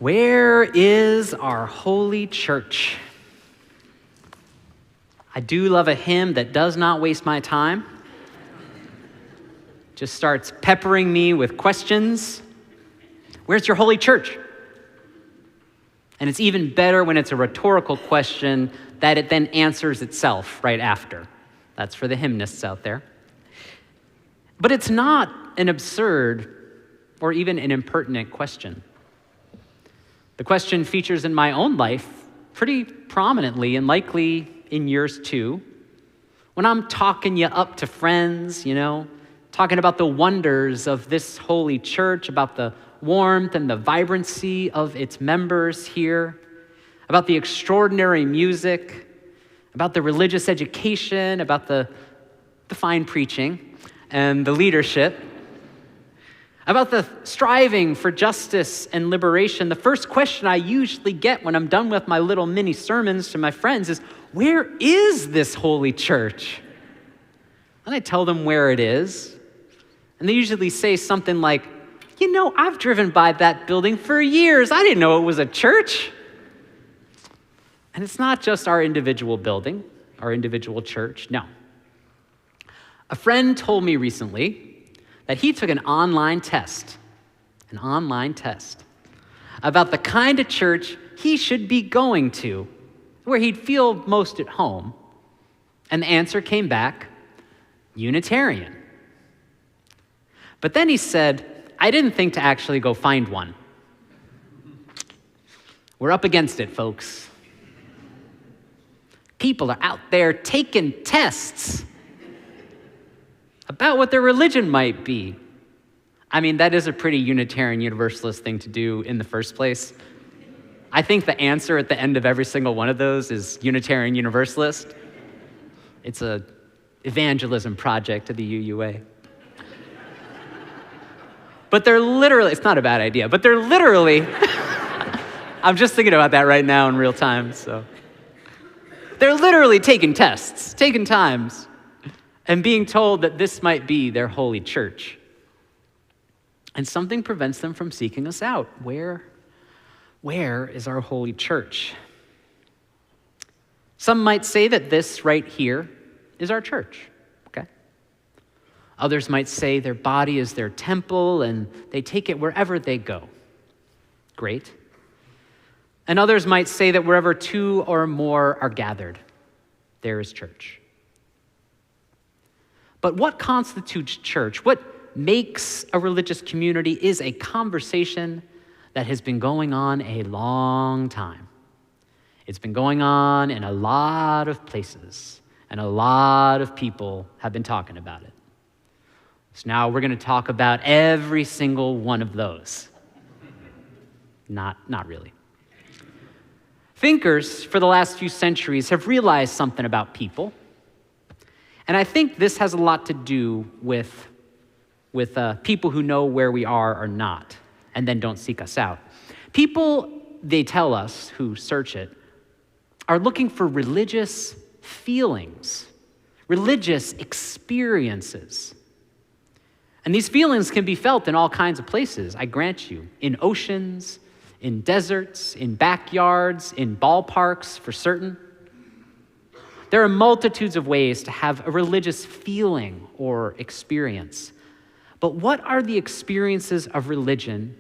Where is our holy church? I do love a hymn that does not waste my time. Just starts peppering me with questions. Where's your holy church? And it's even better when it's a rhetorical question that it then answers itself right after. That's for the hymnists out there. But it's not an absurd or even an impertinent question. The question features in my own life pretty prominently and likely in yours too. When I'm talking you up to friends, talking about the wonders of this holy church, about the warmth and the vibrancy of its members here, about the extraordinary music, about the religious education, about the fine preaching and the leadership, about the striving for justice and liberation. The first question I usually get when I'm done with my little mini sermons to my friends is, where is this holy church? And I tell them where it is. And they usually say something like, I've driven by that building for years. I didn't know it was a church. And it's not just our individual building, our individual church. No. A friend told me recently that he took an online test about the kind of church he should be going to, where he'd feel most at home. And the answer came back, Unitarian. But then he said, I didn't think to actually go find one. We're up against it, folks. People are out there taking tests about what their religion might be. I mean, that is a pretty Unitarian Universalist thing to do in the first place. I think the answer at the end of every single one of those is Unitarian Universalist. It's an evangelism project of the UUA. But they're literally, it's not a bad idea, but they're literally, I'm just thinking about that right now in real time, so. They're literally taking tests, taking times, and being told that this might be their holy church. And something prevents them from seeking us out. Where is our holy church? Some might say that this right here is our church, okay? Others might say their body is their temple and they take it wherever they go. Great. And others might say that wherever two or more are gathered, there is church. But what constitutes church? What makes a religious community is a conversation that has been going on a long time. It's been going on in a lot of places, and a lot of people have been talking about it. So now we're going to talk about every single one of those. Not really. Thinkers for the last few centuries have realized something about people. And I think this has a lot to do with people who know where we are or not, and then don't seek us out. People, they tell us, who search it, are looking for religious feelings, religious experiences. And these feelings can be felt in all kinds of places, I grant you, in oceans, in deserts, in backyards, in ballparks, for certain. There are multitudes of ways to have a religious feeling or experience. But what are the experiences of religion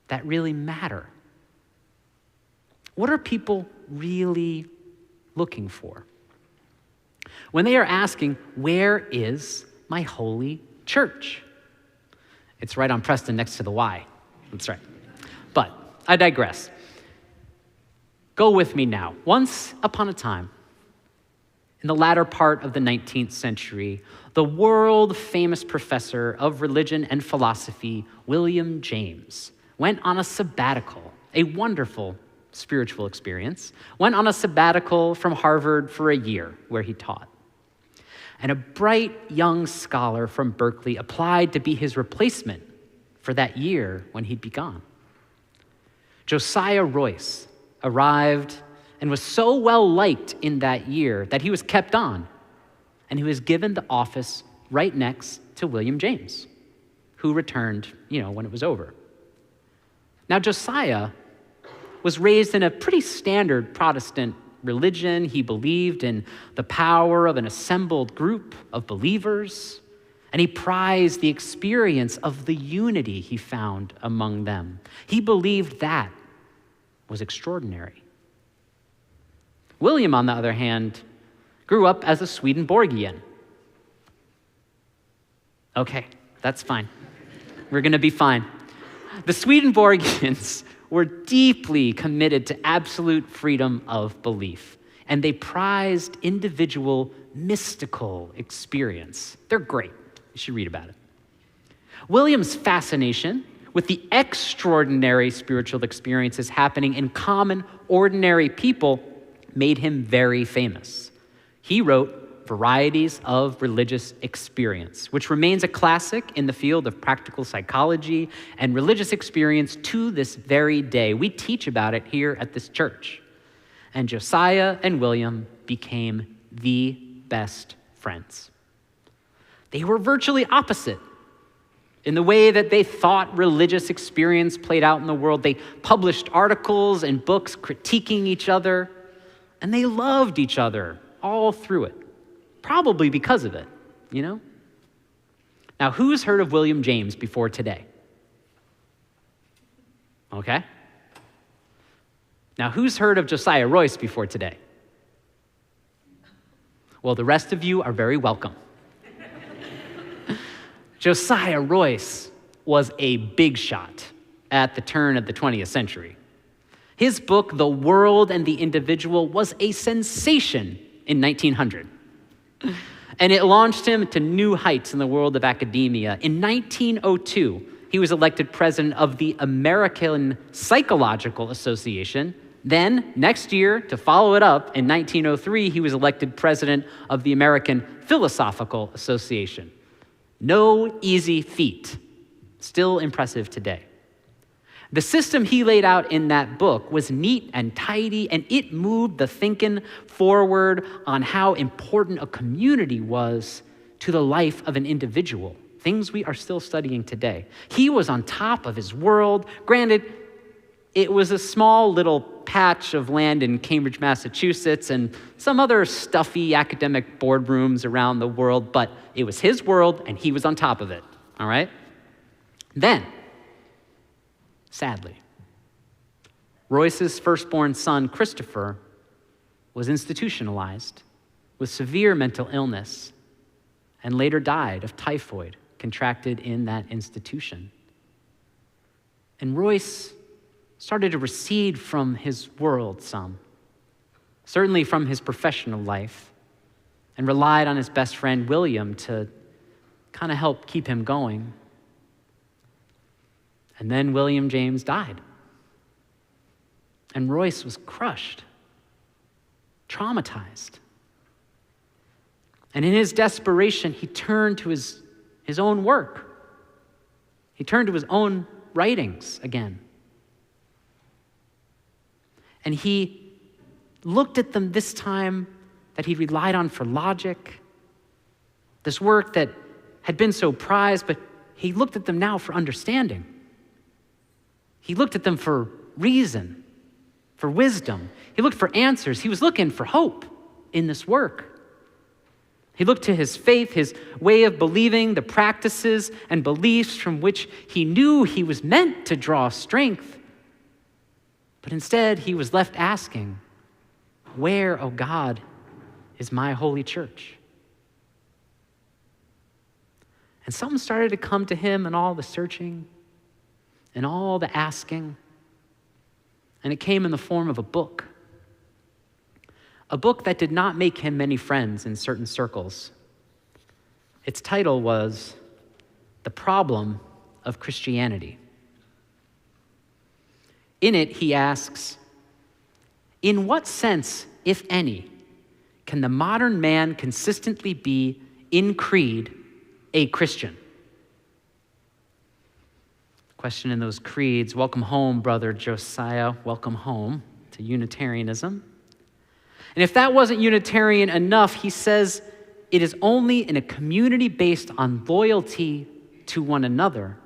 that really matter? What are people really looking for when they are asking, where is my holy church? It's right on Preston next to the Y. That's right. But I digress. Go with me now. Once upon a time, in the latter part of the 19th century, the world-famous professor of religion and philosophy, William James, went on a sabbatical, a wonderful spiritual experience, went on a sabbatical from Harvard for a year where he taught. And a bright young scholar from Berkeley applied to be his replacement for that year when he'd be gone. Josiah Royce arrived and was so well liked in that year that he was kept on, and he was given the office right next to William James, who returned, when it was over. Now, Josiah was raised in a pretty standard Protestant religion. He believed in the power of an assembled group of believers, and he prized the experience of the unity he found among them. He believed that was extraordinary. William, on the other hand, grew up as a Swedenborgian. Okay, that's fine. We're going to be fine. The Swedenborgians were deeply committed to absolute freedom of belief, and they prized individual mystical experience. They're great. You should read about it. William's fascination with the extraordinary spiritual experiences happening in common, ordinary people made him very famous. He wrote Varieties of Religious Experience, which remains a classic in the field of practical psychology and religious experience to this very day. We teach about it here at this church. And Josiah and William became the best friends. They were virtually opposite in the way that they thought religious experience played out in the world. They published articles and books critiquing each other, and they loved each other all through it, probably because of it, you know? Now, who's heard of William James before today? Okay. Now, who's heard of Josiah Royce before today? Well, the rest of you are very welcome. Josiah Royce was a big shot at the turn of the 20th century. His book, The World and the Individual, was a sensation in 1900. And it launched him to new heights in the world of academia. In 1902, he was elected president of the American Psychological Association. Then, next year, to follow it up, in 1903, he was elected president of the American Philosophical Association. No easy feat. Still impressive today. The system he laid out in that book was neat and tidy, and it moved the thinking forward on how important a community was to the life of an individual, things we are still studying today. He was on top of his world. Granted, it was a small little patch of land in Cambridge, Massachusetts, and some other stuffy academic boardrooms around the world, but it was his world, and he was on top of it, all right? Then, sadly, Royce's firstborn son, Christopher, was institutionalized with severe mental illness and later died of typhoid contracted in that institution. And Royce started to recede from his world some, certainly from his professional life, and relied on his best friend, William, to kind of help keep him going. And then William James died. And Royce was crushed, traumatized. And in his desperation, he turned to his own work. He turned to his own writings again. And he looked at them this time that he relied on for logic, this work that had been so prized, but he looked at them now for understanding. He looked at them for reason, for wisdom. He looked for answers. He was looking for hope in this work. He looked to his faith, his way of believing, the practices and beliefs from which he knew he was meant to draw strength. But instead, he was left asking, where, O God, is my holy church? And something started to come to him in all the searching and all the asking. And it came in the form of a book that did not make him many friends in certain circles. Its title was The Problem of Christianity. In it, he asks, in what sense, if any, can the modern man consistently be, in creed, a Christian? Question in those creeds. Welcome home, brother Josiah. Welcome home to Unitarianism. And if that wasn't Unitarian enough, he says it is only in a community based on loyalty to one another,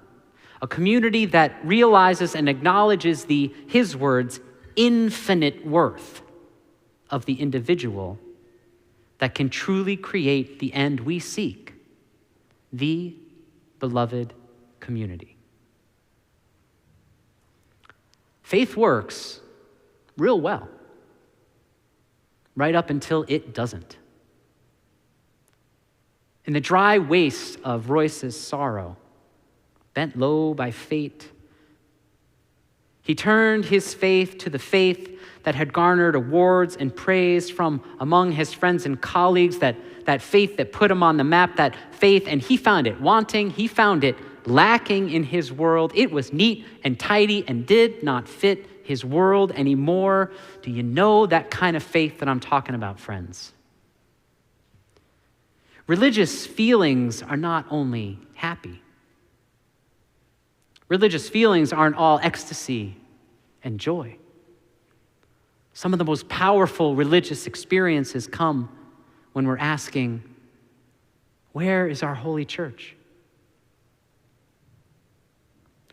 A community that realizes and acknowledges his words, infinite worth of the individual that can truly create the end we seek, the beloved community. Faith works real well, right up until it doesn't. In the dry waste of Royce's sorrow, bent low by fate, he turned his faith to the faith that had garnered awards and praise from among his friends and colleagues, that faith that put him on the map, that faith, and he found it wanting, he found it lacking in his world. It was neat and tidy and did not fit his world anymore. Do you know that kind of faith that I'm talking about, friends? Religious feelings are not only happy. Religious feelings aren't all ecstasy and joy. Some of the most powerful religious experiences come when we're asking, where is our holy church?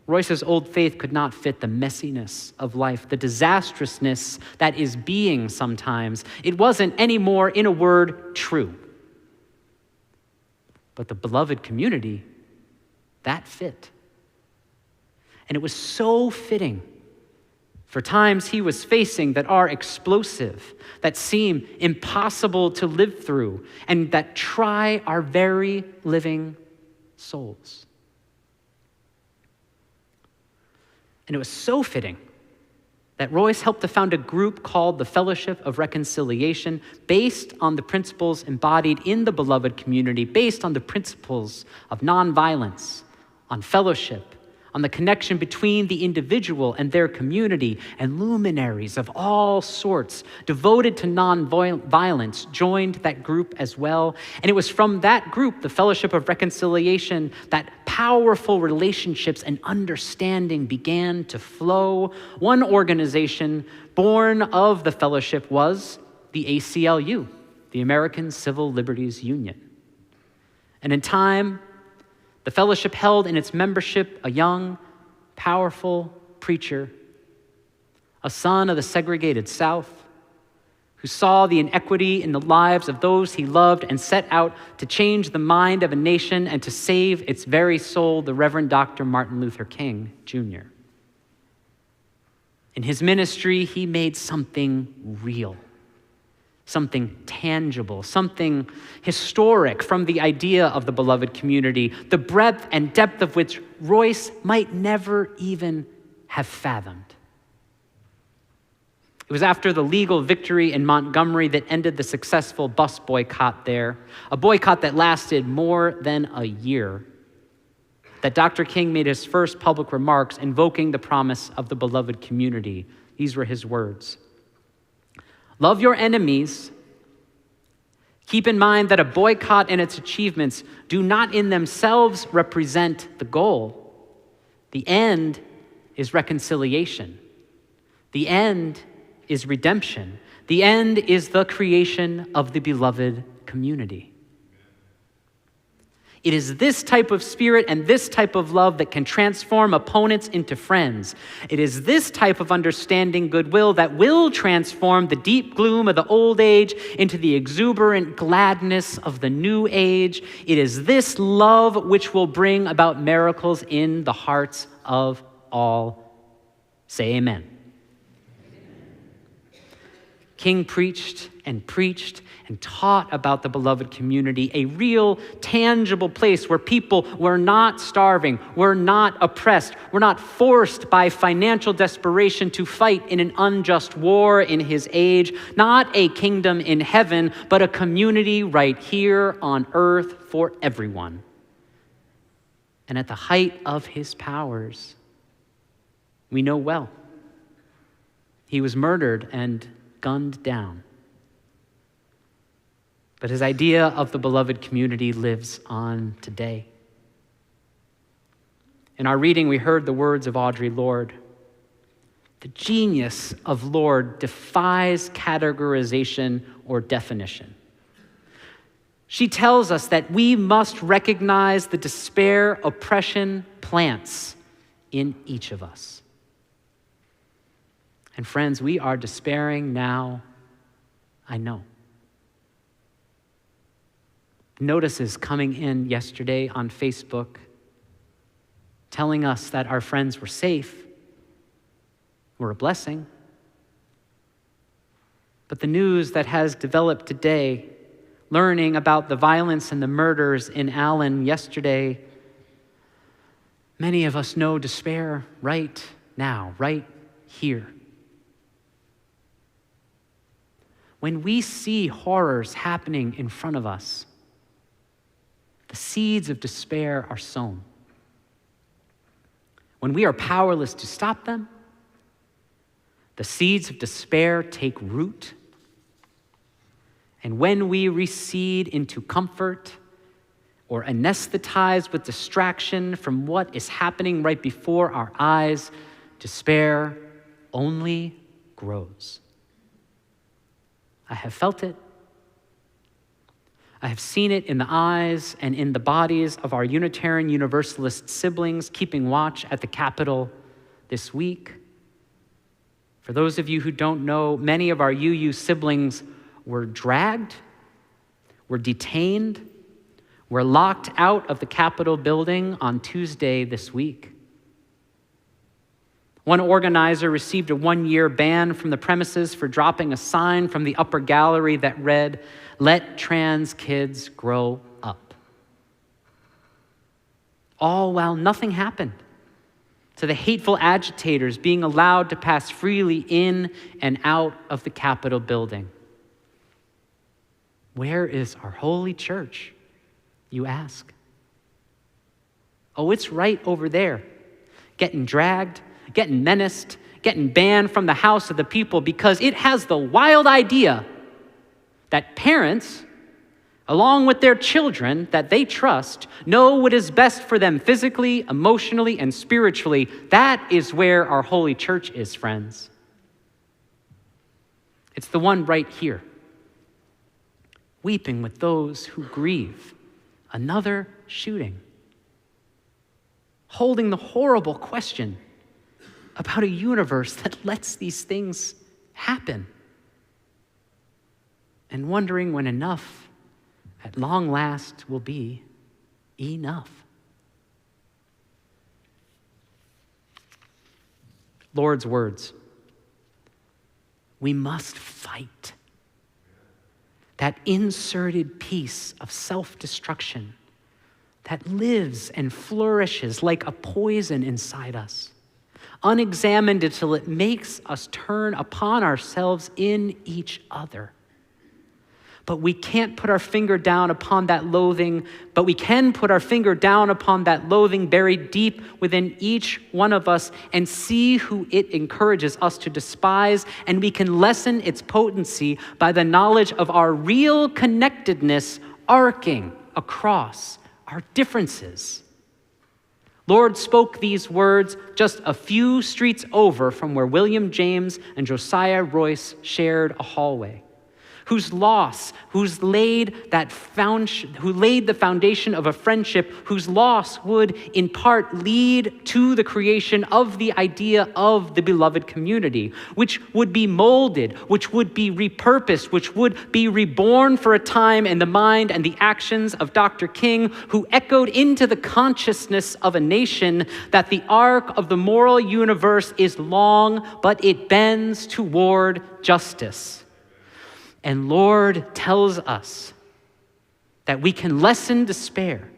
Royce's old faith could not fit the messiness of life, the disastrousness that is being sometimes. It wasn't anymore, in a word, true. But the beloved community, that fit. And it was so fitting for times he was facing that are explosive, that seem impossible to live through, and that try our very living souls. And it was so fitting that Royce helped to found a group called the Fellowship of Reconciliation, based on the principles embodied in the beloved community, based on the principles of nonviolence, on fellowship, on the connection between the individual and their community, and luminaries of all sorts devoted to nonviolence joined that group as well. And it was from that group, the Fellowship of Reconciliation, that powerful relationships and understanding began to flow. One organization born of the fellowship was the ACLU, the American Civil Liberties Union. And in time, the fellowship held in its membership a young, powerful preacher, a son of the segregated South, who saw the inequity in the lives of those he loved and set out to change the mind of a nation and to save its very soul, the Reverend Dr. Martin Luther King, Jr. In his ministry, he made something real, something tangible, something historic from the idea of the beloved community, the breadth and depth of which Royce might never even have fathomed. It was after the legal victory in Montgomery that ended the successful bus boycott there, a boycott that lasted more than a year, that Dr. King made his first public remarks invoking the promise of the beloved community. These were his words. Love your enemies. Keep in mind that a boycott and its achievements do not in themselves represent the goal. The end is reconciliation. The end is redemption. The end is the creation of the beloved community. It is this type of spirit and this type of love that can transform opponents into friends. It is this type of understanding goodwill that will transform the deep gloom of the old age into the exuberant gladness of the new age. It is this love which will bring about miracles in the hearts of all. Say amen. King preached and taught about the beloved community, a real, tangible place where people were not starving, were not oppressed, were not forced by financial desperation to fight in an unjust war in his age. Not a kingdom in heaven, but a community right here on earth for everyone. And at the height of his powers, we know well, he was murdered and gunned down. But his idea of the beloved community lives on today. In our reading, we heard the words of Audre Lorde. The genius of Lorde defies categorization or definition. She tells us that we must recognize the despair oppression plants in each of us. And friends, we are despairing now, I know. Notices coming in yesterday on Facebook telling us that our friends were safe, were a blessing. But the news that has developed today, learning about the violence and the murders in Allen yesterday, many of us know despair right now, right here. When we see horrors happening in front of us, the seeds of despair are sown. When we are powerless to stop them, the seeds of despair take root. And when we recede into comfort or anesthetize with distraction from what is happening right before our eyes, despair only grows. I have felt it. I have seen it in the eyes and in the bodies of our Unitarian Universalist siblings keeping watch at the Capitol this week. For those of you who don't know, many of our UU siblings were dragged, were detained, were locked out of the Capitol building on Tuesday this week. One organizer received a 1-year ban from the premises for dropping a sign from the upper gallery that read, "Let trans kids grow up." All while nothing happened to the hateful agitators being allowed to pass freely in and out of the Capitol building. Where is our holy church, you ask? Oh, it's right over there, getting dragged, getting menaced, getting banned from the house of the people because it has the wild idea that parents, along with their children that they trust, know what is best for them physically, emotionally, and spiritually. That is where our holy church is, friends. It's the one right here, weeping with those who grieve another shooting, holding the horrible question about a universe that lets these things happen, and wondering when enough at long last will be enough. Lord's words, we must fight that inserted piece of self-destruction that lives and flourishes like a poison inside us, unexamined until it makes us turn upon ourselves in each other. But we can't put our finger down upon that loathing, but we can put our finger down upon that loathing buried deep within each one of us and see who it encourages us to despise, and we can lessen its potency by the knowledge of our real connectedness arcing across our differences. Lord spoke these words just a few streets over from where William James and Josiah Royce shared a hallway, whose loss, who laid the foundation of a friendship, whose loss would in part lead to the creation of the idea of the beloved community, which would be molded, which would be repurposed, which would be reborn for a time in the mind and the actions of Dr. King, who echoed into the consciousness of a nation that the arc of the moral universe is long, but it bends toward justice. And Lord tells us that we can lessen despair.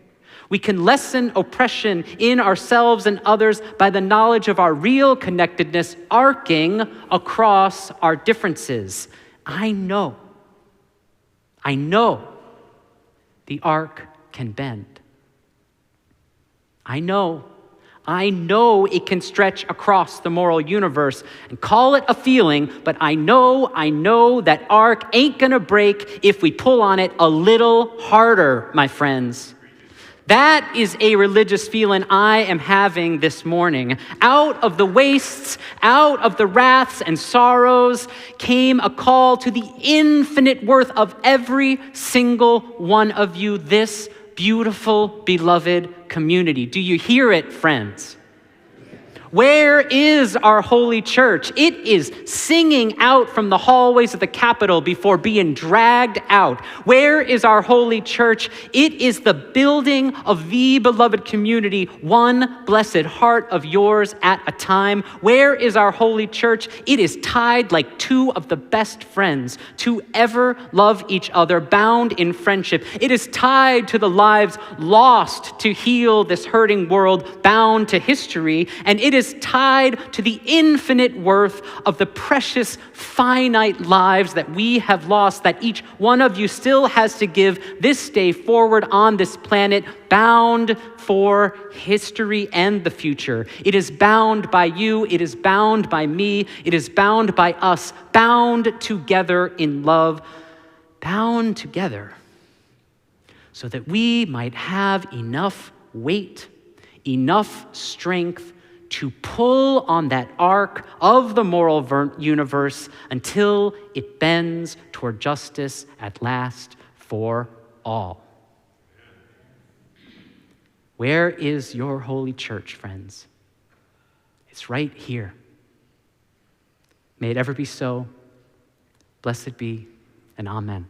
We can lessen oppression in ourselves and others by the knowledge of our real connectedness arcing across our differences. I know the arc can bend. I know it can stretch across the moral universe, and call it a feeling, but I know that arc ain't gonna break if we pull on it a little harder, my friends. That is a religious feeling I am having this morning. Out of the wastes, out of the wraths and sorrows came a call to the infinite worth of every single one of you, this beautiful, beloved community. Do you hear it, friends? Where is our holy church? It is singing out from the hallways of the Capitol before being dragged out. Where is our holy church? It is the building of the beloved community, one blessed heart of yours at a time. Where is our holy church? It is tied like two of the best friends to ever love each other, bound in friendship. It is tied to the lives lost to heal this hurting world, bound to history, and it is tied to the infinite worth of the precious, finite lives that we have lost, that each one of you still has to give this day forward on this planet, bound for history and the future. It is bound by you, it is bound by me, it is bound by us, bound together in love, bound together so that we might have enough weight, enough strength to pull on that arc of the moral universe until it bends toward justice at last for all. Where is your holy church, friends? It's right here. May it ever be so. Blessed be, and amen.